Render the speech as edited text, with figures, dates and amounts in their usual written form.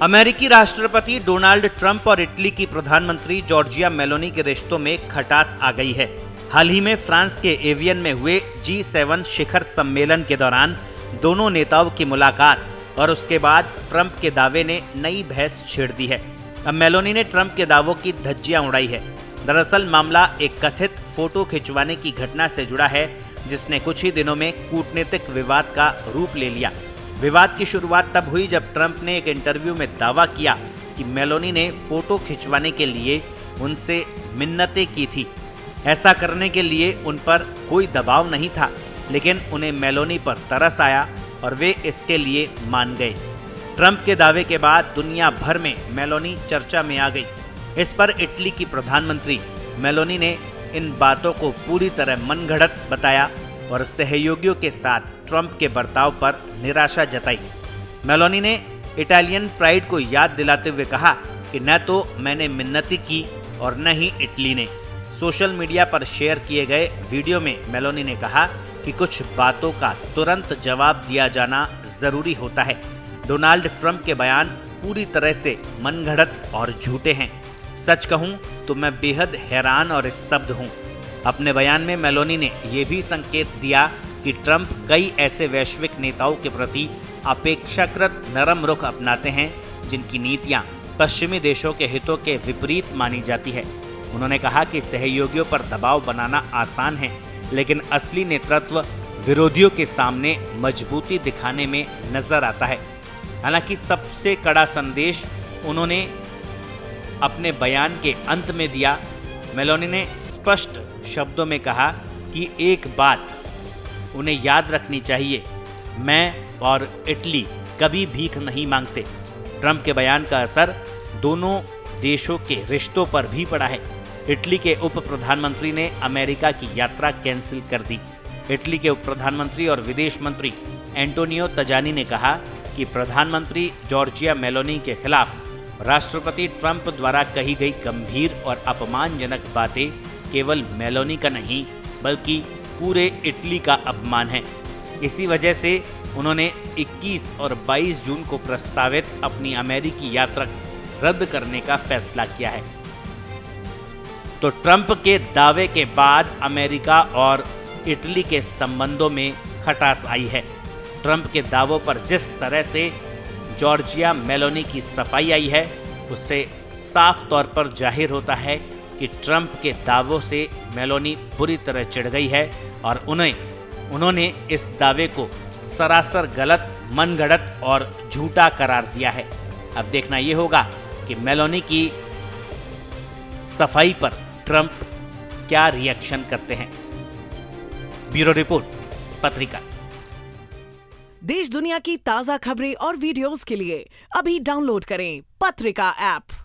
अमेरिकी राष्ट्रपति Donald Trump और इटली की प्रधानमंत्री जॉर्जिया मेलोनी के रिश्तों में खटास आ गई है। हाल ही में फ्रांस के एवियन में हुए G7 शिखर सम्मेलन के दौरान दोनों नेताओं की मुलाकात और उसके बाद ट्रंप के दावे ने नई बहस छेड़ दी है। अब मेलोनी ने ट्रंप के दावों की धज्जियां उड़ाई है। दरअसल मामला एक कथित फोटो खिंचवाने की घटना से जुड़ा है, जिसने कुछ ही दिनों में कूटनीतिक विवाद का रूप ले लिया। विवाद की शुरुआत तब हुई जब ट्रंप ने एक इंटरव्यू में दावा किया कि मेलोनी ने फोटो खिंचवाने के लिए उनसे मिन्नतें की थी। ऐसा करने के लिए उन पर कोई दबाव नहीं था, लेकिन उन्हें मेलोनी पर तरस आया और वे इसके लिए मान गए। ट्रंप के दावे के बाद दुनिया भर में मेलोनी चर्चा में आ गई। इस पर इटली की प्रधानमंत्री मेलोनी ने इन बातों को पूरी तरह मनगढ़ंत बताया और सहयोगियों के साथ ट्रंप के बर्ताव पर निराशा जताई। मेलोनी ने इटालियन प्राइड को याद दिलाते हुए कहा कि न तो मैंने मिन्नतें की और न ही इटली ने। सोशल मीडिया पर शेयर किए गए वीडियो में मेलोनी ने कहा कि कुछ बातों का तुरंत जवाब दिया जाना जरूरी होता है। डोनाल्ड ट्रंप के बयान पूरी तरह से मनगढ़ंत और झूठे हैं। सच कहूं तो मैं बेहद हैरान और स्तब्ध हूं। अपने बयान में मेलोनी ने यह भी संकेत दिया कि ट्रंप कई ऐसे वैश्विक नेताओं के प्रति अपेक्षाकृत नरम रुख अपनाते हैं जिनकी नीतियां पश्चिमी देशों के हितों के विपरीत मानी जाती है। उन्होंने कहा कि सहयोगियों पर दबाव बनाना आसान है, लेकिन असली नेतृत्व विरोधियों के सामने मजबूती दिखाने में नजर आता है। हालांकि सबसे कड़ा संदेश उन्होंने अपने बयान के अंत में दिया। मेलोनी ने स्पष्ट शब्दों में कहा कि एक बात उन्हें याद रखनी चाहिए, मैं और इटली कभी भीख नहीं मांगते। ट्रंप के बयान का असर दोनों देशों के रिश्तों पर भी पड़ा है। इटली के उप प्रधानमंत्री ने अमेरिका की यात्रा कैंसिल कर दी। इटली के उप प्रधानमंत्री और विदेश मंत्री एंटोनियो तजानी ने कहा कि प्रधानमंत्री जॉर्जिया मेलोनी के खिलाफ राष्ट्रपति ट्रंप द्वारा कही गई गंभीर और अपमानजनक बातें केवल मेलोनी का नहीं बल्कि पूरे इटली का अपमान है। इसी वजह से उन्होंने 21 और 22 जून को प्रस्तावित अपनी अमेरिकी यात्रा रद्द करने का फैसला किया है। तो ट्रंप के दावे के बाद अमेरिका और इटली के संबंधों में खटास आई है। ट्रंप के दावों पर जिस तरह से जॉर्जिया मेलोनी की सफाई आई है, उससे साफ तौर पर जाहिर होता है कि ट्रंप के दावों से मेलोनी बुरी तरह चिढ़ गई है और उन्होंने इस दावे को सरासर गलत, मनगढ़ंत और झूठा करार दिया है। अब देखना यह होगा कि मेलोनी की सफाई पर ट्रंप क्या रिएक्शन करते हैं। ब्यूरो रिपोर्ट, पत्रिका। देश दुनिया की ताजा खबरें और वीडियोस के लिए अभी डाउनलोड करें पत्रिका ऐप।